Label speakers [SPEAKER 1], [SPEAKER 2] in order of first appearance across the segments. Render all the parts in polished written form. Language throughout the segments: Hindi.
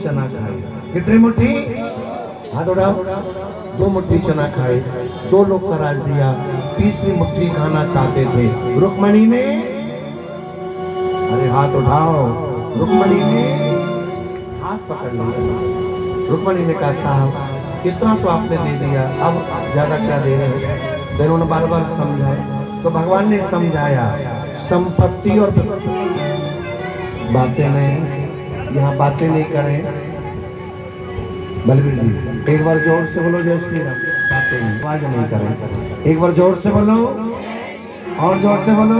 [SPEAKER 1] चना खाए। कितनी मुट्ठी? हाथ उठाओ। 2 मुट्ठी चना खाए। 2 लोग का राज दिया। तीसरी मुट्ठी खाना चाहते थे। रुक्मणी ने, अरे हाथ उठाओ, रुक्मणी ने हाथ पकड़ लिया। रुक्मणी ने कहा साहब इतना तो आपने दे दिया, अब ज्यादा क्या दे रहे हैं? तो उन्होंने बार बार समझाया। तो भगवान ने समझाया संपत्ति और बातें नहीं, यहाँ बातें नहीं करें। बलबीर जी एक बार जोर से बोलो जय श्री राम। बातें नहीं, आवाज नहीं करें। एक बार जोर से बोलो और जोर से बोलो।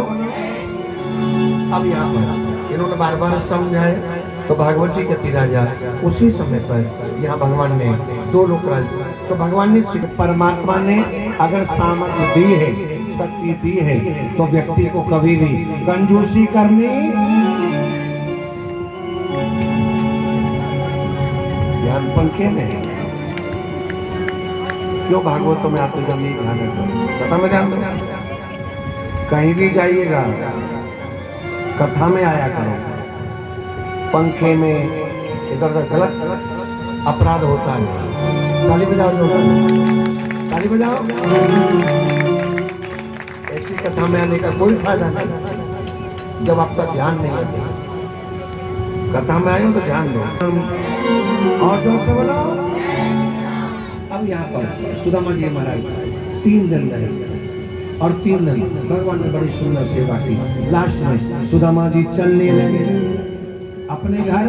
[SPEAKER 1] अब यहाँ पर इन्होंने बार बार समझाया। तो भागवत जी के राजा उसी समय पर यहाँ भगवान ने 2 लोग राज। तो भगवान ने, परमात्मा ने अगर सामर्थ्य दी है, शक्ति दी है, तो व्यक्ति को कभी भी कंजूसी करनी, ध्यान पंखे में क्यों भागवतों में आते जब नहीं ध्यान रखो। कथा में ध्यान दो, कहीं भी जाइएगा कथा में आया करो। पंखे में इधर उधर गलत अपराध होता है। ताली बजाओ, ताली बजाओ। ऐसी कथा में आने का कोई फायदा नहीं जब आपका ध्यान नहीं है। कथा में आए तो ध्यान दो और जोर से बोलो। अब यहाँ पर सुदामा जी महाराज 3 दिन रहे और 3 दिन भगवान ने बड़ी सुंदर सेवा की। लास्ट में सुदामा जी चलने लगे अपने घर।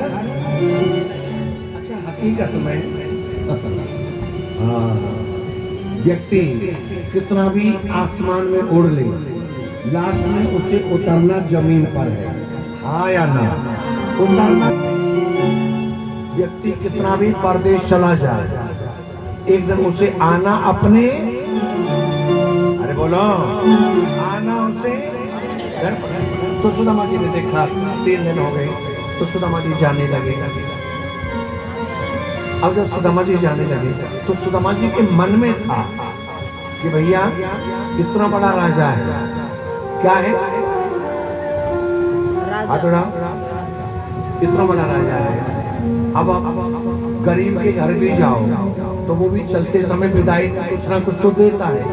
[SPEAKER 1] अच्छा हकीकत में व्यक्ति कितना भी आसमान में उड़ ले, लास्ट में उसे उतरना जमीन पर है। हाँ या ना? उतरना। व्यक्ति कितना भी परदेश चला जाए, एक दिन उसे आना अपने, अरे बोलो, आना उसे घर पर। तो सुदामा जी ने देखा 3 दिन हो गए, तो सुदामा जी जाने लगे। अब जब सुदामा जी जाने लगे तो सुदामा जी के मन में था कि भैया इतना बड़ा राजा है, क्या है? इतना बड़ा राजा है। अब आप गरीब के घर भी जाओ तो वो भी चलते समय विदाई कुछ ना कुछ तो देता है।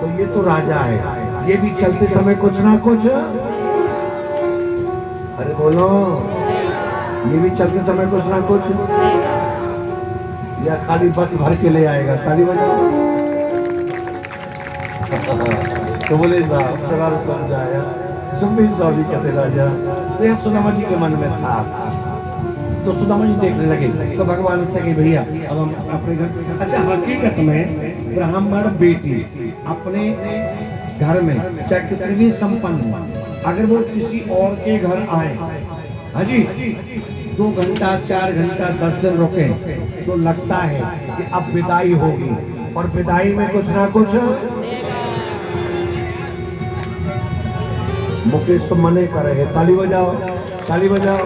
[SPEAKER 1] तो ये तो राजा है, ये भी चलते समय कुछ ना कुछ, अरे बोलो, ये भी चलते समय कुछ ना कुछ, या खाली बस भर के ले आएगा? ताली बजाओ। तो बोले समझाया सुखबीर स्वामी कहते राजा। तो यह सुदामा जी के मन में था। तो सुदामा जी देखने लगे तो भगवान से कि भैया अब हम अपने घर। अच्छा हकीकत में ब्राह्मण बेटी अपने घर में चाहे कितनी भी संपन्न हो, अगर वो किसी और के घर आए, हाँ जी, 2 घंटा 4 घंटा 10 दिन रुके तो लगता है कि अब विदाई होगी, और विदाई में कुछ ना कुछ। मुकेश तो मने कर रहे, ताली बजाओ, ताली बजाओ।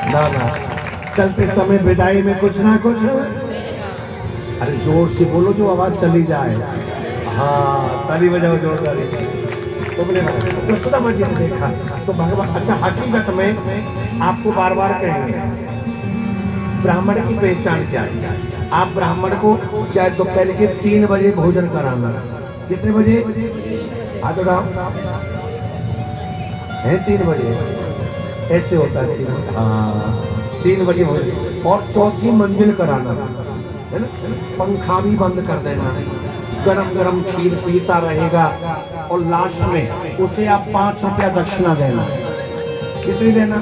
[SPEAKER 1] ना ना, चलते समय विदाई में कुछ ना कुछ। अरे जोर से बोलो जो आवाज चली जाए। हाँ ताली बजाओ जोरदार। तो बोले तो सुदामा जी ने देखा तो भगवान। अच्छा हकीकत में आपको बार बार कहेंगे ब्राह्मण की पहचान क्या है। आप ब्राह्मण को चाहे दोपहर के 3 बजे भोजन कराना। कितने बजे? हाथ उठाओ। है 3 बजे, ऐसे होता है 3 बजे। हाँ 3 बजे भोजन, और 4थी मंजिल कराना है ना। पंखा भी बंद कर देना, गरम गरम खीर पीता रहेगा, और लास्ट में उसे आप 5 रुपया दक्षिणा देना। कितनी देना?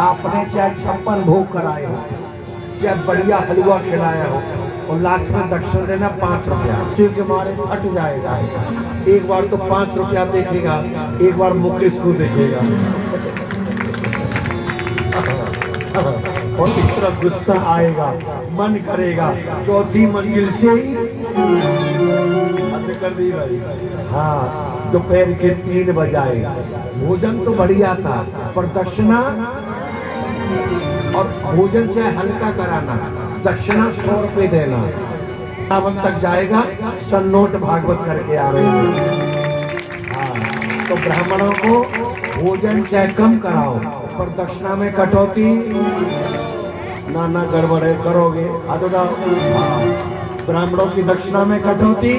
[SPEAKER 1] आपने चाहे 56 भोग कराए हो, चाहे बढ़िया हलवा खिलाया हो, और लास्ट में दक्षिणा देना 5 रुपया। के मारे हट जाएगा। एक बार तो 5 रुपया देखेगा, एक बार मुकेश को देखेगा, और इस तरह गुस्सा आएगा, मन करेगा 4थी मंजिल से ही कर दी भाई। हाँ दोपहर के 3 बजाए। भोजन तो बढ़िया था, पर दक्षिणा, और भोजन चाहे हल्का कराना, दक्षिणा 100 रुपए देना। वक्त तक जाएगा, सन्नोट भागवत करके आ रहे हैं। हाँ तो ब्राह्मणों को भोजन चाहे कम कराओ, पर दक्षिणा में कटौती। ना ना गड़बड़ है, करोगे हाथ उठाओ। ब्राह्मणों की दक्षिणा में कटौती।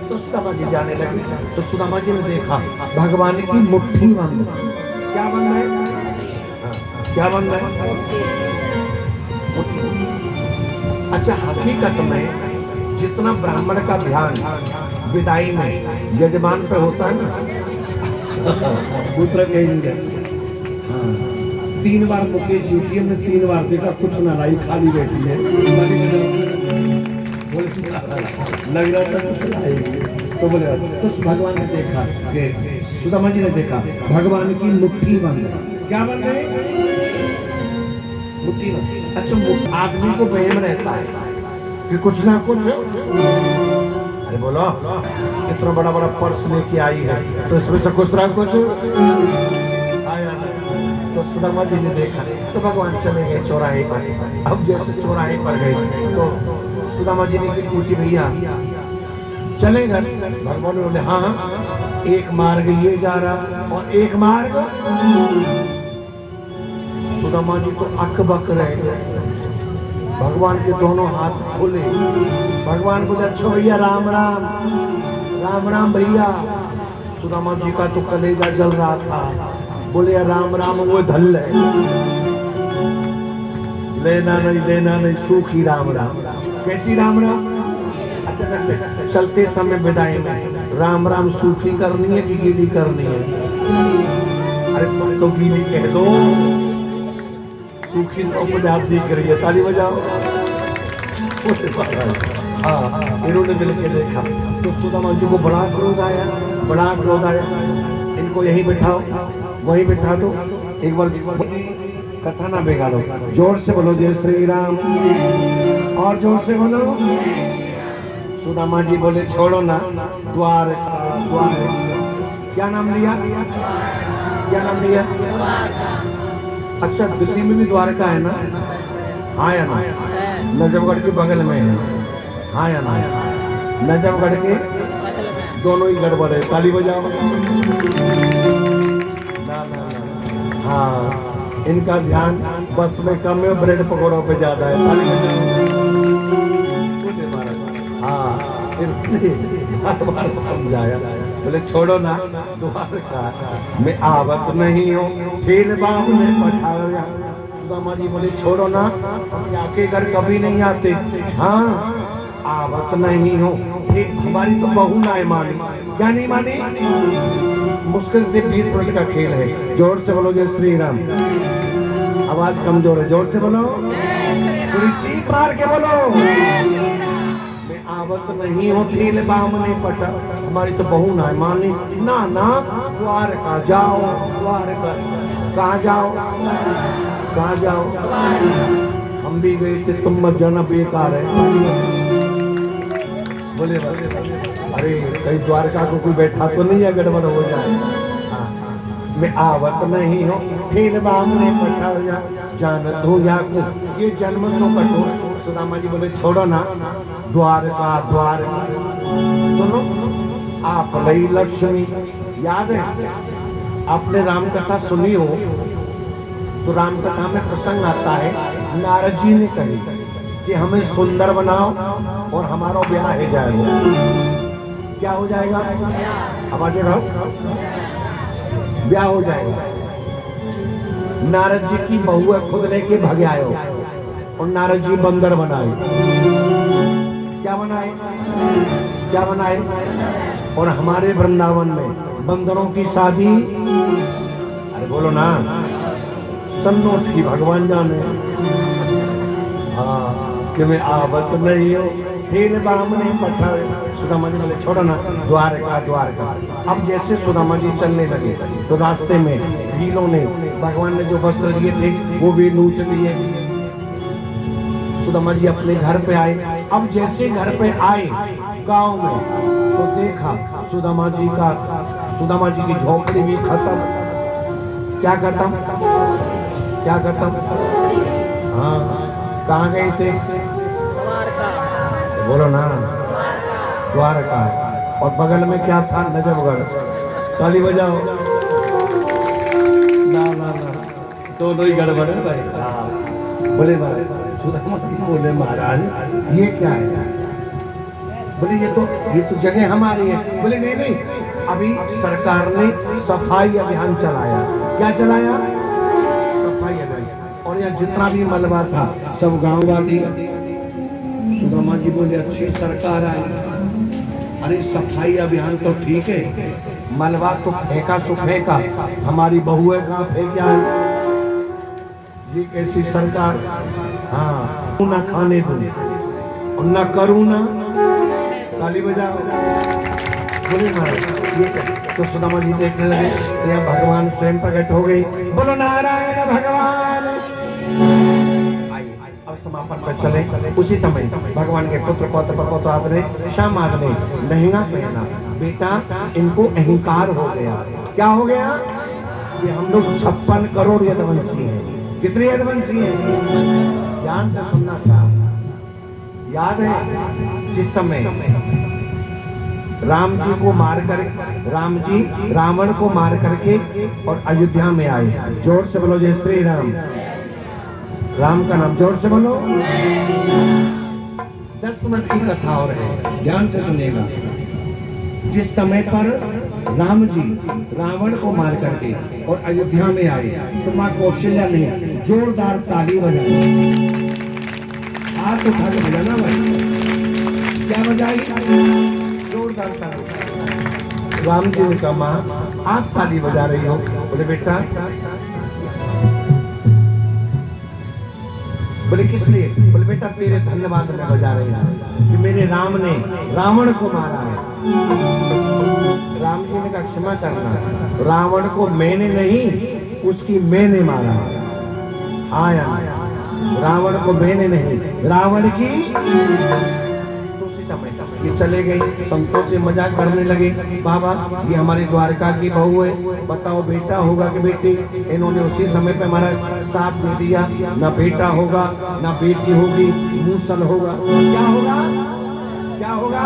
[SPEAKER 1] तो सुदामा जी जाने लगे, तो सुदामा जी ने देखा भगवान की मुट्ठी बंद। क्या बंद है? क्या बंद है? अच्छा, हकीकत में जितना ब्राह्मण का ध्यान विदाई में यजमान पे होता है ना, पुत्र कहेंगे। 3 बार मुकेश यूटीएम ने 3 बार देखा, कुछ ना लाई, खाली बैठी है। लग रहा था कुछ लाएगी, तो बोले तो भगवान ने देखा कि सुदामा जी ने देखा भगवान की मुट्ठी बंद है। क्या बंद है? मुट्ठी बंद। अच्छा, आदमी को वहम रहता है कि कुछ ना कुछ, अरे बोलो इतना बड़ा बड़ा पर्स लेके आई है तो इसमें से कुछ ना कुछ आया। तो सुदामा जी ने देखा तो भगवान चले गए चौराहे पर। अब जैसे चौराहे पर गए तो सुदामा जी ने पूछी, भैया चले गए? भगवान ने बोले हाँ, एक मार्ग ये जा रहा और एक मार्ग। सुदामा जी तो अकबक रहे गए। भगवान के दोनों हाथ खोले, भगवान को अच्छो भैया राम राम, राम राम भैया। सुदामा जी का तो कलेजा जल रहा था, बोले राम राम वो धल है, लेना नहीं, सूखी राम राम। कैसी राम राम? अच्छा, वैसे चलते समय विदाई में राम राम सूखी करनी है कि गीली करनी है? अरे तो गीली कह दो, सूखी तो पंजाब दिख रही है, ताली बजाओ। हाँ, इन्होंने मिलकर देखा तो सुदामा जी को बड़ा क्रोध आया, बड़ा क्रोध आया। इनको यहीं बिठाओ, वहीं बिठा दो। एक बार कथा ना बिगाड़ो, जोर से बोलो जय श्री राम, और जोर से बोलो। सुदामा जी बोले छोड़ो ना, द्वार द्वार। क्या नाम लिया? क्या नाम लिया? अच्छा, दिल्ली में भी द्वारका है ना? हाँ या ना? नजफगढ़ के बगल में है। हाँ या ना? नजफगढ़ के दोनों ही गड़बड़ है, ताली बजाओ। हाँ, इनका ध्यान बस में कम है, ब्रेड पकौड़ों पे ज्यादा है, ताली बजाओ। हाँ, समझाया, बोले छोड़ो ना, द्वारका में आवत नहीं हो, फिर बाबू ने पठाया। सुदामा जी बोले छोड़ो ना, आपके घर कभी नहीं आते। हाँ, आवत नहीं हो, फिर हमारी तो बहू ना मानी। क्या नहीं मानी? मुश्किल से 20 मिनट का खेल है। जोर से बोलो जय श्री राम। आवाज कमजोर है, जोर से बोलो, पूरी चीख मार के बोलो। आवत नहीं हो, फिर बामने पटा, हमारी तो बहू ना मानी। ना ना, द्वारका जाओ, द्वारका। कहाँ जाओ? कहाँ जाओ? हम भी गए थे, तुम मत जाना, बेकार है। बोले अरे कहीं द्वारका को कोई बैठा तो नहीं है, गड़बड़ हो जाए। मैं आवत नहीं हो, फिर बामने पटा, जानत हो या ये जन्म सो कटो। सुदामा जी बोले छोड़ो ना, द्वारका द्वारका। सुनो, आप रही लक्ष्मी, याद है आपने राम कथा सुनी हो तो राम कथा में प्रसंग आता है, नारद जी ने कही कि हमें सुंदर बनाओ और हमारा ब्याह हो जाएगा। क्या हो जाएगा? आवाज रहो, ब्याह हो जाएगा। नारद जी की बहू है, खुद लेके भग आयो और नारद जी बंदर बनाए। क्या बनाए? क्या बनाए? और हमारे वृंदावन में बंदरों की शादी, अरे बोलो ना, सन्नोट की भगवान जाने। हाँ, कि मैं आवत नहीं हो, फिर बामने पठा। सुदामा जी बोले छोड़ो ना, द्वारका द्वारका। अब जैसे सुदामा जी चलने लगे तो रास्ते में भीलों ने भगवान ने जो वस्त्र दिए थे वो भी लूट लिए। सुदामा जी अपने घर पे आए। अब जैसे घर पे आए गांव में तो देखा सुदामा जी की झोपड़ी भी खत्म। क्या खत्म? क्या खत्म? हाँ, कहाँ गए थे? बोलो ना, द्वारका। और बगल में क्या था? नजफगढ़। ताली बजाओ। ना ना ना, दोनों ही गड़बड़ है भाई। बोले सुदामा जी बोले महाराज ये क्या है? बोले ये तो जगह हमारी है। बोले नहीं नहीं, अभी सरकार ने सफाई अभियान चलाया। क्या चलाया? सफाई अभियान। और यहाँ जितना भी मलबा था सब गांव वाली। सुदामा जी बोले अच्छी सरकार आई, अरे सफाई अभियान तो ठीक है, मलबा तो फेंका सो फेंका, हमारी बहुएं कहाँ फेंक जाए? ये कैसी सरकार? हाँ, ना खाने दूं और ना करूं ना ताली बजाओ। बोले महाराज ये तो सुदामा जी देखने लगे तो यहाँ भगवान स्वयं प्रकट हो गई। बोलो नारायण भगवान। अब समापन पर चले। उसी समय भगवान के पुत्र पौत्र प्रपोताद ने श्यामाद ने लहंगा पहना। बेटा इनको अहंकार हो गया। क्या हो गया? ये हम लोग 56 करोड़ यदुवंशी हैं। कितने यदुवंशी हैं? ध्यान से सुनना साहब। याद है जिस समय राम जी को मार कर, राम जी रावण को मार करके और अयोध्या में आए। जोर से बोलो जय श्री राम। राम का नाम जोर से बोलो। 10 मिनट की कथा और है, ध्यान से सुनिएगा। जिस समय पर राम जी रावण को मार करके और अयोध्या में आए तो माँ कौशल्या ने जोरदार ताली बजाई। हाथ उठा के बजाना भाई। क्या बजाई? जोरदार ताली। राम जी ने कहा माँ आप ताली बजा रही हो? बोले बेटा। बोले किस लिए? बोले बेटा तेरे धन्यवाद में बजा रही हूँ कि मेरे राम ने रावण को मारा है। राम जी ने कहा क्षमा करना, रावण को मैंने नहीं उसकी मैंने मारा। आया रावण को मैंने नहीं, रावण की। दूसरी समय ये चले गए, संतों से मजाक करने लगे। बाबा ये हमारी द्वारका की बहू है, बताओ बेटा होगा कि बेटी? इन्होंने उसी समय पे हमारा साथ दे दिया। ना बेटा होगा ना बेटी होगी, मूसल होगा। क्या होगा? क्या होगा?